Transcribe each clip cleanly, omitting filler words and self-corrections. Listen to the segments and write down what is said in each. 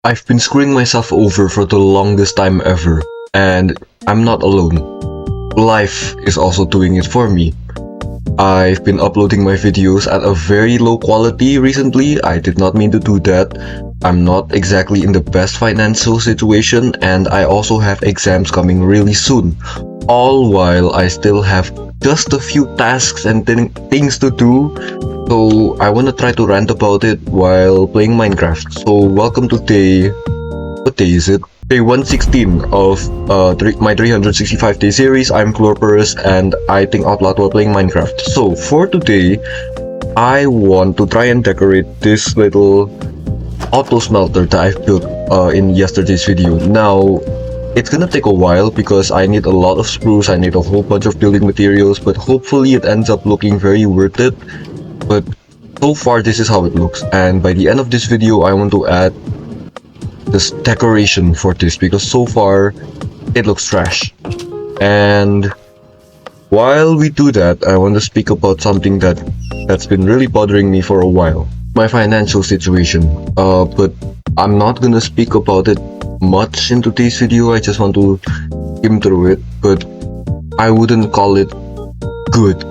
I've been screwing myself over for the longest time ever, and I'm not alone. Life is also doing it for me. I've been uploading my videos at a very low quality recently. I did not mean to do that. I'm not exactly in the best financial situation, and I also have exams coming really soon. All while I still have just a few tasks and things to do. So I wanna try to rant about it while playing Minecraft. So welcome to what day is it? Day 116 of my 365 day series. I'm Glorporous and I think out loud while playing Minecraft. So for today, I want to try and decorate this little auto smelter that I've built in yesterday's video. Now, it's gonna take a while because I need a lot of spruce, I need a whole bunch of building materials, but hopefully it ends up looking very worth it. But so far this is how it looks, and by the end of this video I want to add this decoration for this because so far it looks trash. And while we do that, I want to speak about something that's been really bothering me for a while. My financial situation. But I'm not gonna speak about it much in today's video. I just want to skim through it, but I wouldn't call it good.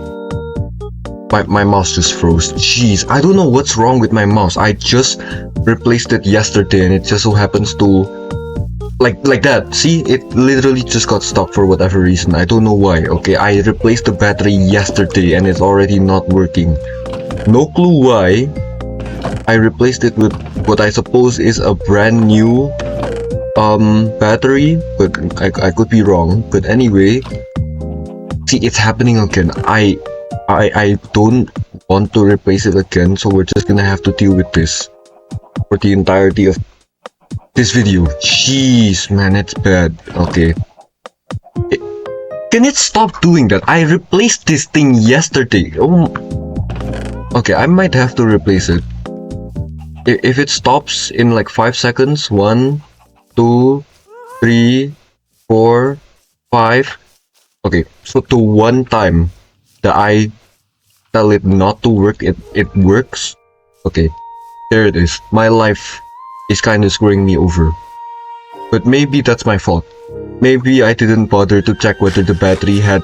My mouse just froze. Jeez, I don't know what's wrong with my mouse. I just replaced it yesterday and it just so happens to like that. See, it literally just got stuck for whatever reason. I don't know why. Okay, I replaced the battery yesterday and it's already not working. No clue why. I replaced it with what I suppose is a brand new battery, but I could be wrong. But anyway, see, it's happening again. I don't want to replace it again, so we're just gonna have to deal with this for the entirety of this video. Jeez, man, it's bad. Okay. Can it stop doing that? I replaced this thing yesterday. Oh. Okay, I might have to replace it. If it stops in like 5 seconds, 1, 2, 3, 4, 5. Okay, so to one time that I tell it not to work, it works. Okay, there it is. My life is kind of screwing me over. But maybe that's my fault. Maybe I didn't bother to check whether the battery had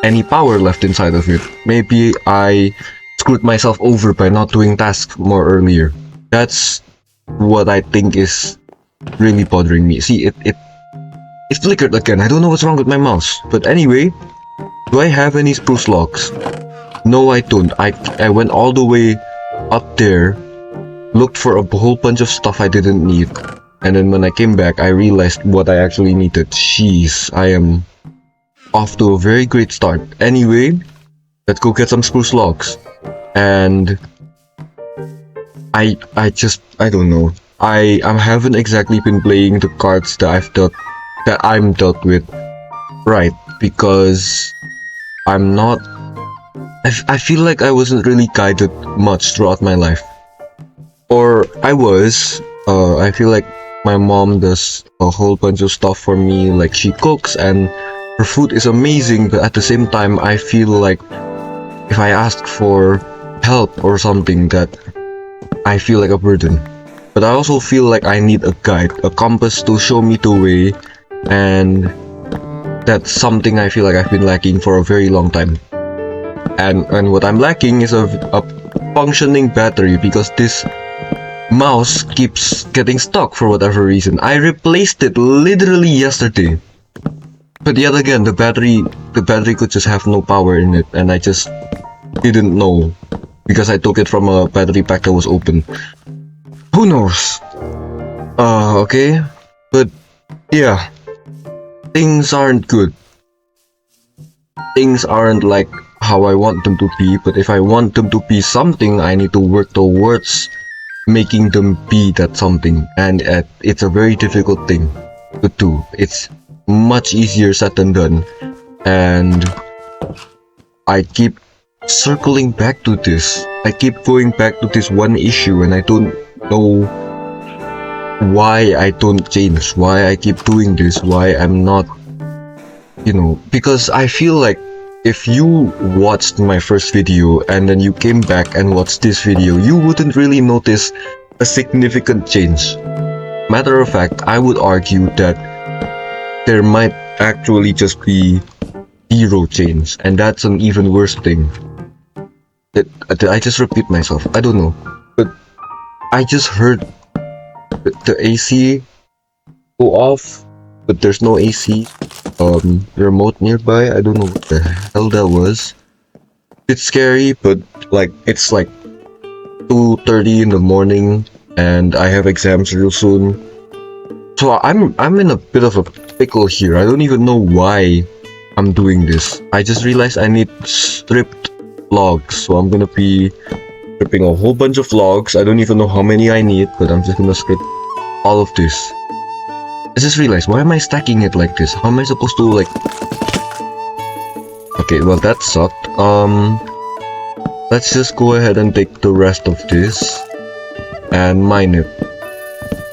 any power left inside of it. Maybe I screwed myself over by not doing tasks more earlier. That's what I think is really bothering me. See, it flickered again. I don't know what's wrong with my mouse. But anyway, do I have any spruce logs? No, I don't. I went all the way up there, looked for a whole bunch of stuff I didn't need, and then when I came back, I realized what I actually needed. Jeez, I am off to a very great start. Anyway, let's go get some spruce logs. And I don't know. I haven't exactly been playing the cards that I'm dealt with right, because I'm not. I feel like I wasn't really guided much throughout my life, or I was. I feel like my mom does a whole bunch of stuff for me, like she cooks and her food is amazing, but at the same time I feel like if I ask for help or something, that I feel like a burden. But I also feel like I need a guide, a compass to show me the way, and that's something I feel like I've been lacking for a very long time. And what I'm lacking is a functioning battery, because this mouse keeps getting stuck for whatever reason. I replaced it literally yesterday, but yet again the battery could just have no power in it, and I just didn't know because I took it from a battery pack that was open. Who knows? Okay, but yeah, things aren't good. Things aren't like how I want them to be, but if I want them to be something, I need to work towards making them be that something, and it's a very difficult thing to do. It's much easier said than done, and I keep circling back to this. I keep going back to this one issue, and I don't know why I don't change, why I keep doing this, why I'm not, because I feel like if you watched my first video and then you came back and watched this video, you wouldn't really notice a significant change. Matter of fact, I would argue that there might actually just be zero change, and that's an even worse thing. Did I just repeat myself? I don't know, but I just heard the AC go off, but there's no AC. Remote nearby. I don't know what the hell that was. It's scary, but like it's like 2:30 in the morning, and I have exams real soon. So I'm in a bit of a pickle here. I don't even know why I'm doing this. I just realized I need stripped logs, so I'm gonna be stripping a whole bunch of logs. I don't even know how many I need, but I'm just gonna strip all of this. I just realized, why am I stacking it like this? How am I supposed to like... Okay, well that sucked. Let's just go ahead and take the rest of this and mine it.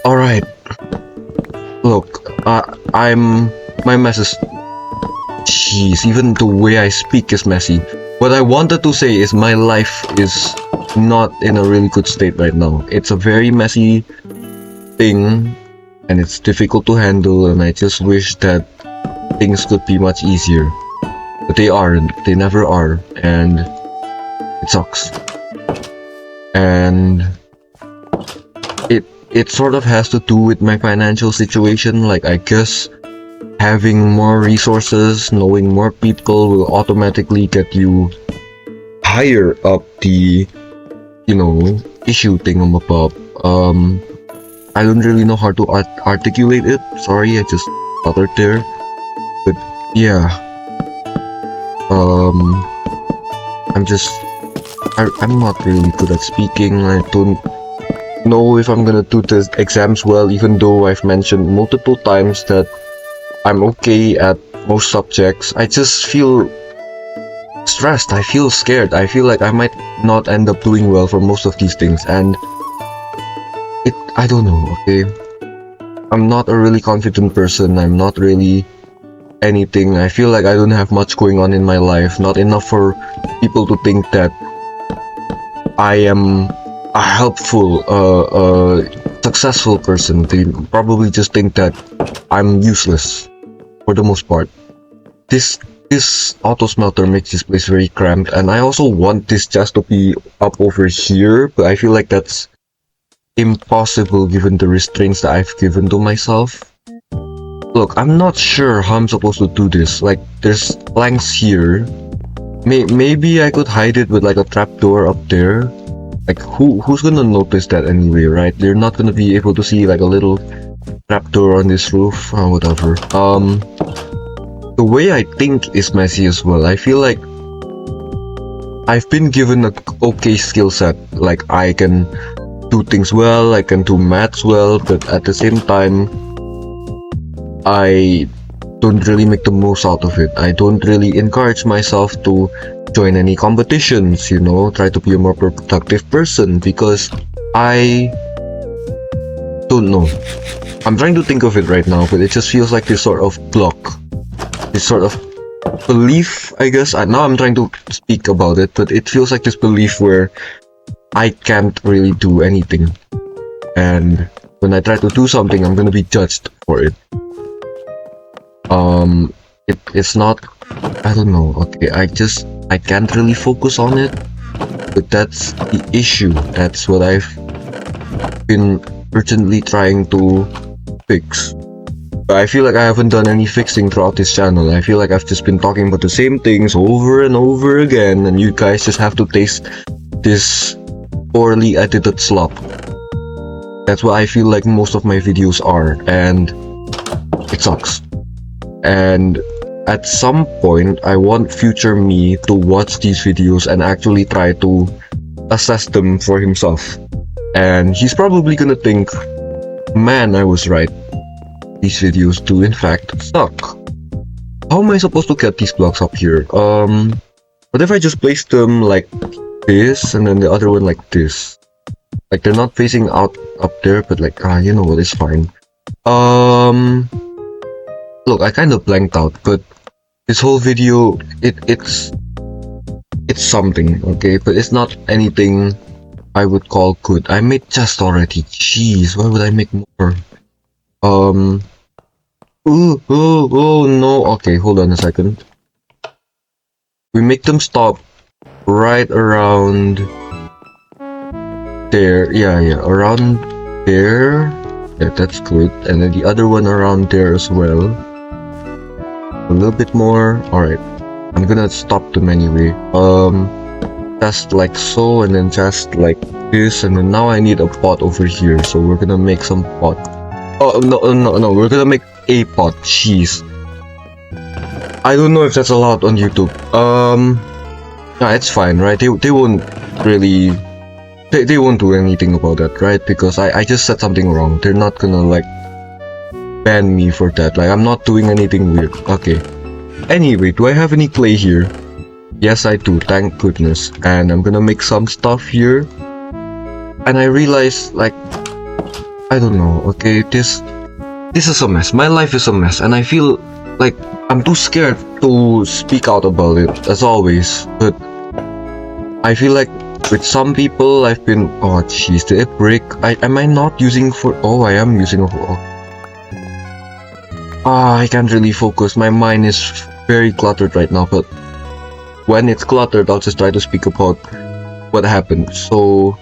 Alright. Look, my mess is... Jeez, even the way I speak is messy. What I wanted to say is my life is not in a really good state right now. It's a very messy thing, and it's difficult to handle, and I just wish that things could be much easier. But they aren't. They never are, and it sucks. And it sort of has to do with my financial situation. Like, I guess having more resources, knowing more people will automatically get you higher up the, you know, issue thingamabob. I don't really know how to articulate it. Sorry, I just stuttered there. But yeah, I'm not really good at speaking. I don't know if I'm gonna do the exams well, even though I've mentioned multiple times that I'm okay at most subjects. I just feel stressed. I feel scared. I feel like I might not end up doing well for most of these things, and I don't know, okay? I'm not a really confident person. I'm not really anything. I feel like I don't have much going on in my life. Not enough for people to think that I am a helpful, successful person. They probably just think that I'm useless for the most part. This auto smelter makes this place very cramped, and I also want this chest to be up over here, but I feel like that's impossible given the restraints that I've given to myself. Look, I'm not sure how I'm supposed to do this. Like, there's planks here. Maybe I could hide it with like a trapdoor up there. Like, who's gonna notice that anyway, right? They're not gonna be able to see like a little trapdoor on this roof or whatever. The way I think is messy as well. I feel like I've been given a okay skill set. Like, I can do things well, I can do maths well, but at the same time, I don't really make the most out of it. I don't really encourage myself to join any competitions, you know, try to be a more productive person, because I don't know. I'm trying to think of it right now, but it just feels like this sort of block, this sort of belief, I guess. Now I'm trying to speak about it, but it feels like this belief where I can't really do anything, and when I try to do something, I'm gonna be judged for it. It's not, I don't know, okay, I can't really focus on it, but that's the issue. That's what I've been urgently trying to fix. But I feel like I haven't done any fixing throughout this channel. I feel like I've just been talking about the same things over and over again, and you guys just have to taste this poorly edited slop. That's what I feel like most of my videos are, and it sucks. And at some point, I want future me to watch these videos and actually try to assess them for himself. And he's probably gonna think, man, I was right. These videos do in fact suck. How am I supposed to get these blocks up here? What if I just place them like this, and then the other one like this? Like, they're not facing out up there, but like, you know what, it's fine. Look, I kind of blanked out, but this whole video, it's something, okay? But it's not anything I would call good. I made chest already. Jeez, why would I make more? Oh no. Okay, hold on a second. We make them stop right around there. Yeah, around there. Yeah, that's good. And then the other one around there as well. A little bit more. Alright. I'm gonna stop them anyway. Just like so, and then just like this, and then now I need a pot over here, so we're gonna make some pot. Oh no, we're gonna make a pot. Jeez. I don't know if that's allowed on YouTube. Yeah, it's fine, right? They won't really they won't do anything about that, right? Because I just said something wrong. They're not gonna like ban me for that. Like I'm not doing anything weird. Okay. Anyway, do I have any clay here? Yes, I do, thank goodness. And I'm gonna make some stuff here. And I realized, like, I don't know, okay, this is a mess. My life is a mess, and I feel like I'm too scared to speak out about it, as always. But I feel like with some people, I've been, oh jeez, did it break? Am I not using for, oh, I am using a, oh. I can't really focus. My mind is very cluttered right now, but when it's cluttered, I'll just try to speak about what happened. So,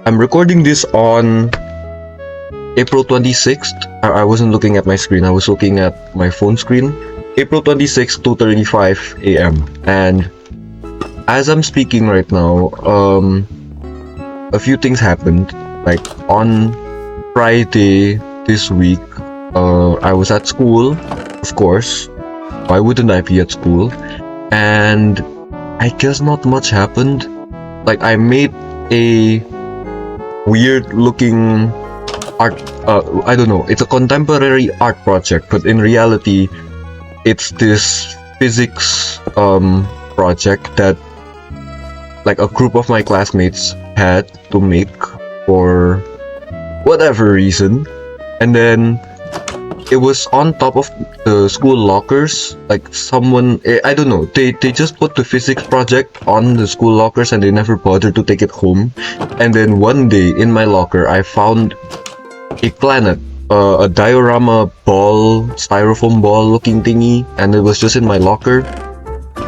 I'm recording this on April 26th. I wasn't looking at my screen, I was looking at my phone screen. April 26th, 2:35 a.m. And as I'm speaking right now, a few things happened. Like on Friday this week, I was at school, of course. Why wouldn't I be at school? And I guess not much happened. Like I made a weird looking art, I don't know, it's a contemporary art project, but in reality it's this physics project that like a group of my classmates had to make for whatever reason, and then it was on top of the school lockers. Like someone, I don't know, they just put the physics project on the school lockers and they never bothered to take it home. And then one day in my locker I found a planet, a diorama ball, styrofoam ball looking thingy, and it was just in my locker.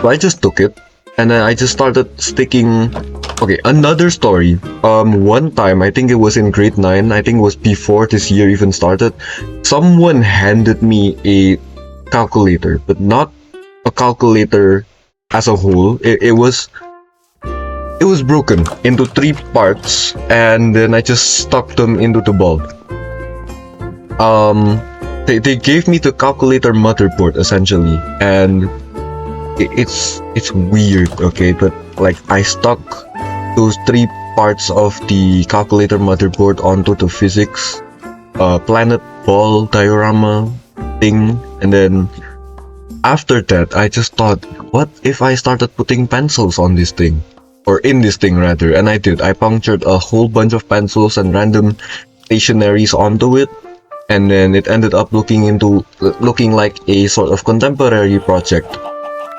So I just took it and then I just started sticking. Okay, another story. One time, I think it was in grade 9, I think it was before this year even started, someone handed me a calculator, but not a calculator as a whole. It was broken into 3 parts, and then I just stuck them into the ball. They gave me the calculator motherboard essentially, and it's weird, okay, but like I stuck those 3 parts of the calculator motherboard onto the physics planet ball diorama thing, and then after that I just thought, what if I started putting pencils on this thing, or in this thing rather, and I did. I punctured a whole bunch of pencils and random stationaries onto it, and then it ended up looking like a sort of contemporary project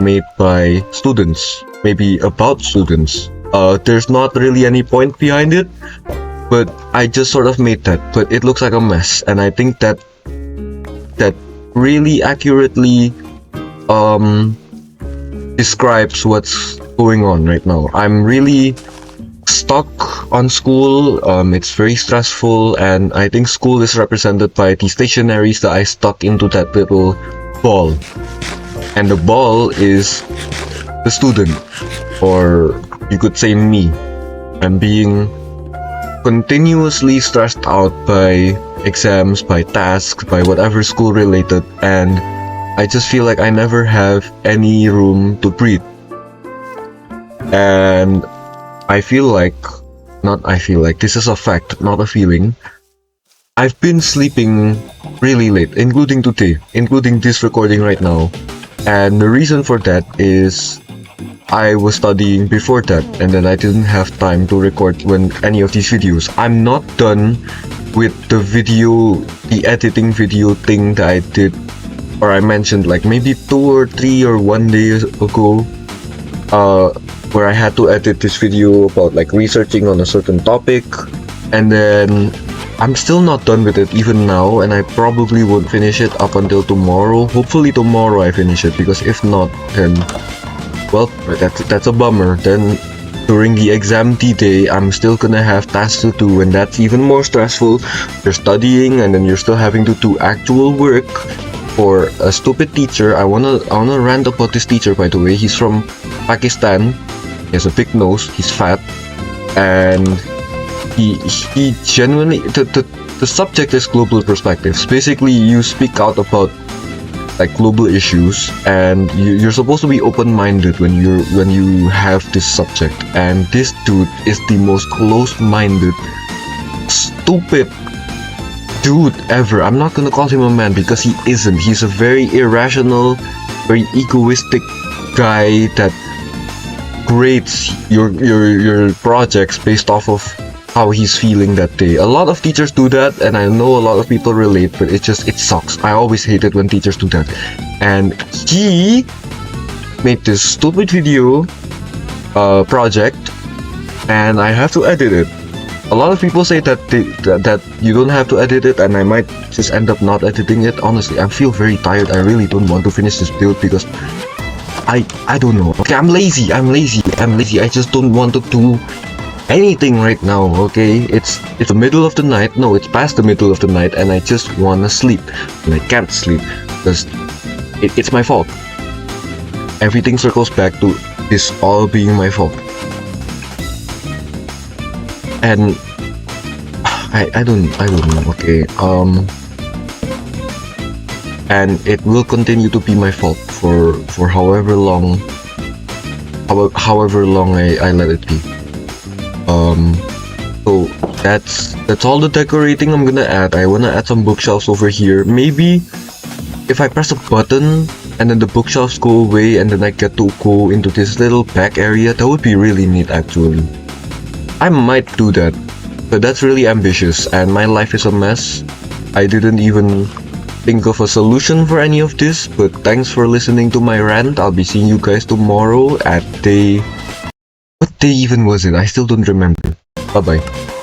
made by students, maybe about students. There's not really any point behind it, but I just sort of made that, but it looks like a mess, and I think that really accurately describes what's going on right now. I'm really stuck on school. It's very stressful, and I think school is represented by the stationaries that I stuck into that little ball, and the ball is the student, or you could say me. I'm being continuously stressed out by exams, by tasks, by whatever school related, and I just feel like I never have any room to breathe. And this is a fact, not a feeling. I've been sleeping really late, including today, including this recording right now. And the reason for that is I was studying before that, and then I didn't have time to record any of these videos. I'm not done with the editing video thing that I did, or I mentioned like maybe 2 or 3 or 1 day ago, where I had to edit this video about like researching on a certain topic, and then I'm still not done with it even now, and I probably won't finish it up until tomorrow. Hopefully tomorrow I finish it, because if not, then, well, that's a bummer. Then during the exam D-Day, I'm still gonna have tasks to do, and that's even more stressful. You're studying, and then you're still having to do actual work for a stupid teacher. I wanna rant about this teacher, by the way. He's from Pakistan. He has a big nose. He's fat, and he genuinely, the subject is global perspectives. Basically, you speak out about like global issues, and you're supposed to be open-minded when you have this subject. And this dude is the most closed-minded, stupid dude ever. I'm not gonna call him a man, because he isn't. He's a very irrational, very egoistic guy that grades your projects based off of how he's feeling that day. A lot of teachers do that, and I know a lot of people relate, but it sucks. I always hate it when teachers do that. And he made this stupid video project, and I have to edit it. A lot of people say that that you don't have to edit it, and I might just end up not editing it. Honestly, I feel very tired. I really don't want to finish this build, because I don't know. Okay, I'm lazy. I just don't want to do anything right now. Okay, it's the middle of the night. No, it's past the middle of the night, and I just wanna sleep, and I can't sleep because it's my fault. Everything circles back to this all being my fault, and I don't know. Okay, and it will continue to be my fault for however long I let it be. So that's all the decorating I'm gonna add. I wanna add some bookshelves over here. Maybe if I press a button and then the bookshelves go away, and then I get to go into this little back area, that would be really neat actually. I might do that, but that's really ambitious, and my life is a mess. I didn't even think of a solution for any of this, but thanks for listening to my rant. I'll be seeing you guys tomorrow at day... What day even was it? I still don't remember. Bye bye.